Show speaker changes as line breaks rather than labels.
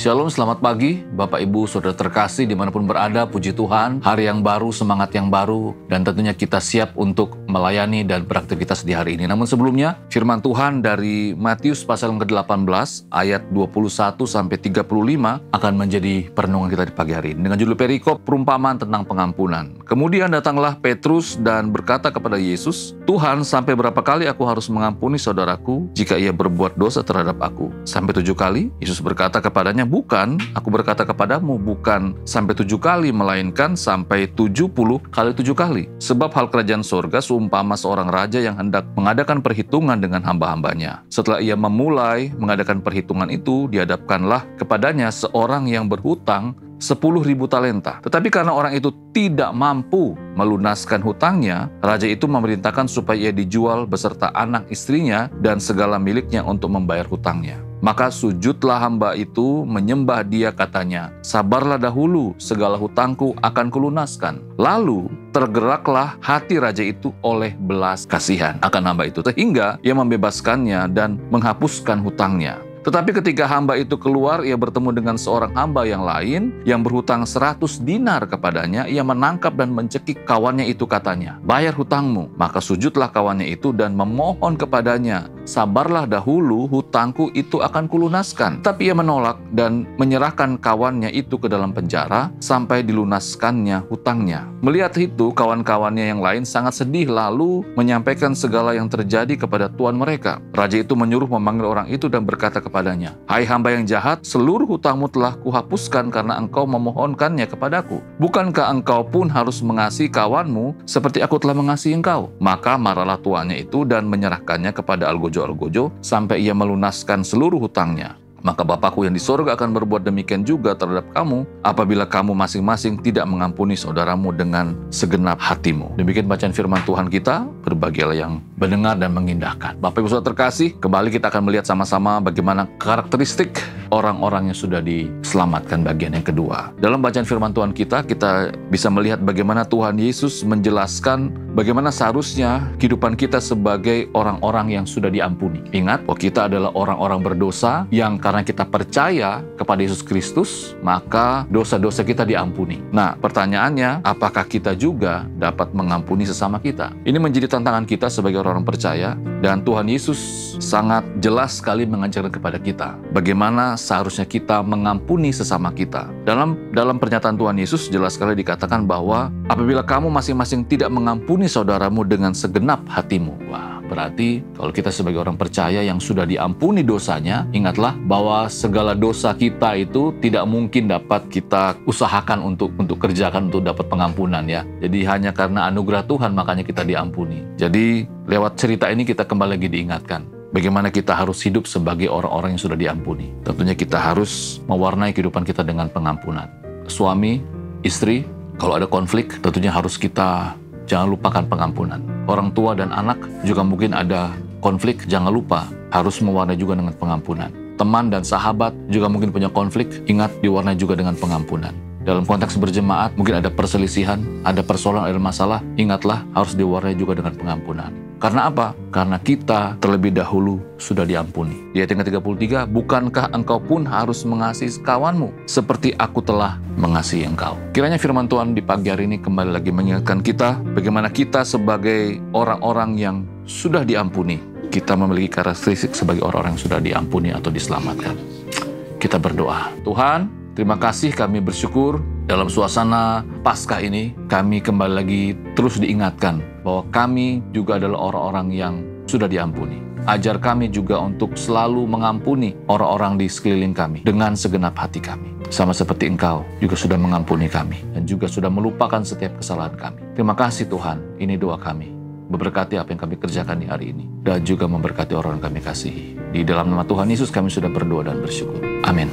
Shalom, selamat pagi Bapak Ibu Saudara terkasih dimanapun berada. Puji Tuhan, hari yang baru, semangat yang baru, dan tentunya kita siap untuk melayani dan beraktivitas di hari ini. Namun sebelumnya, firman Tuhan dari Matius pasal yang ke-18 ayat 21-35 akan menjadi perenungan kita di pagi hari ini dengan judul perikop perumpamaan tentang pengampunan. Kemudian datanglah Petrus dan berkata kepada Yesus, "Tuhan, sampai berapa kali aku harus mengampuni saudaraku jika ia berbuat dosa terhadap aku? Sampai 7 kali?" Yesus berkata kepadanya, "Bukan, aku berkata kepadamu, bukan sampai 7 kali, melainkan sampai 70 kali 7 kali. Sebab hal kerajaan sorga seumpama seorang raja yang hendak mengadakan perhitungan dengan hamba-hambanya. Setelah ia memulai mengadakan perhitungan itu, dihadapkanlah kepadanya seorang yang berhutang 10.000 talenta. Tetapi karena orang itu tidak mampu melunaskan hutangnya, raja itu memerintahkan supaya ia dijual beserta anak istrinya dan segala miliknya untuk membayar hutangnya. Maka sujudlah hamba itu menyembah dia, katanya, 'Sabarlah dahulu, segala hutangku akan kulunaskan.' Lalu tergeraklah hati raja itu oleh belas kasihan akan hamba itu, sehingga ia membebaskannya dan menghapuskan hutangnya. Tetapi ketika hamba itu keluar, ia bertemu dengan seorang hamba yang lain yang berhutang 100 dinar kepadanya. Ia menangkap dan mencekik kawannya itu, katanya, 'Bayar hutangmu.' Maka sujudlah kawannya itu dan memohon kepadanya, 'Sabarlah dahulu, hutangku itu akan kulunaskan.' Tapi ia menolak dan menyerahkan kawannya itu ke dalam penjara sampai dilunaskannya hutangnya. Melihat itu, kawan-kawannya yang lain sangat sedih, lalu menyampaikan segala yang terjadi kepada tuan mereka. Raja itu menyuruh memanggil orang itu dan berkata kepadanya, 'Hai hamba yang jahat, seluruh hutangmu telah kuhapuskan karena engkau memohonkannya kepadaku. Bukankah engkau pun harus mengasihi kawanmu seperti aku telah mengasihi engkau?' Maka marahlah tuannya itu dan menyerahkannya kepada algojo-algojo sampai ia melunaskan seluruh hutangnya. Maka Bapakku yang di sorga akan berbuat demikian juga terhadap kamu, apabila kamu masing-masing tidak mengampuni saudaramu dengan segenap hatimu." Demikian bacaan firman Tuhan kita. Berbahagialah yang mendengar dan mengindahkan. Bapak Ibu Saudara terkasih, kembali kita akan melihat sama-sama bagaimana karakteristik orang-orang yang sudah diselamatkan, bagian yang kedua. Dalam bacaan firman Tuhan kita bisa melihat bagaimana Tuhan Yesus menjelaskan bagaimana seharusnya kehidupan kita sebagai orang-orang yang sudah diampuni. Ingat bahwa kita adalah orang-orang berdosa yang karena kita percaya kepada Yesus Kristus, maka dosa-dosa kita diampuni. Nah, pertanyaannya, apakah kita juga dapat mengampuni sesama kita? Ini menjadi tantangan kita sebagai orang-orang percaya, dan Tuhan Yesus sangat jelas sekali mengajarkan kepada kita bagaimana seharusnya kita mengampuni sesama kita. Dalam pernyataan Tuhan Yesus jelas sekali dikatakan bahwa apabila kamu masing-masing tidak mengampuni saudaramu dengan segenap hatimu. Wah, berarti kalau kita sebagai orang percaya yang sudah diampuni dosanya, ingatlah bahwa segala dosa kita itu tidak mungkin dapat kita usahakan untuk kerjakan untuk dapat pengampunan, ya. Jadi hanya karena anugerah Tuhan makanya kita diampuni. Jadi lewat cerita ini kita kembali lagi diingatkan bagaimana kita harus hidup sebagai orang-orang yang sudah diampuni. Tentunya kita harus mewarnai kehidupan kita dengan pengampunan. Suami, istri, kalau ada konflik, tentunya harus kita jangan lupakan pengampunan. Orang tua dan anak juga mungkin ada konflik, jangan lupa harus mewarnai juga dengan pengampunan. Teman dan sahabat juga mungkin punya konflik, ingat diwarnai juga dengan pengampunan. Dalam konteks berjemaat mungkin ada perselisihan, ada persoalan, ada masalah, ingatlah harus diwarnai juga dengan pengampunan. Karena apa? Karena kita terlebih dahulu sudah diampuni. Di ayat yang ke-33, "Bukankah engkau pun harus mengasihi kawanmu seperti aku telah mengasihi engkau?" Kiranya firman Tuhan di pagi hari ini kembali lagi mengingatkan kita bagaimana kita sebagai orang-orang yang sudah diampuni, kita memiliki karakteristik sebagai orang-orang yang sudah diampuni atau diselamatkan. Kita berdoa. Tuhan, terima kasih, kami bersyukur dalam suasana Paskah ini kami kembali lagi terus diingatkan bahwa kami juga adalah orang-orang yang sudah diampuni. Ajar kami juga untuk selalu mengampuni orang-orang di sekeliling kami dengan segenap hati kami. Sama seperti Engkau juga sudah mengampuni kami dan juga sudah melupakan setiap kesalahan kami. Terima kasih Tuhan, ini doa kami. Memberkati apa yang kami kerjakan di hari ini dan juga memberkati orang yang kami kasihi. Di dalam nama Tuhan Yesus kami sudah berdoa dan bersyukur. Amin.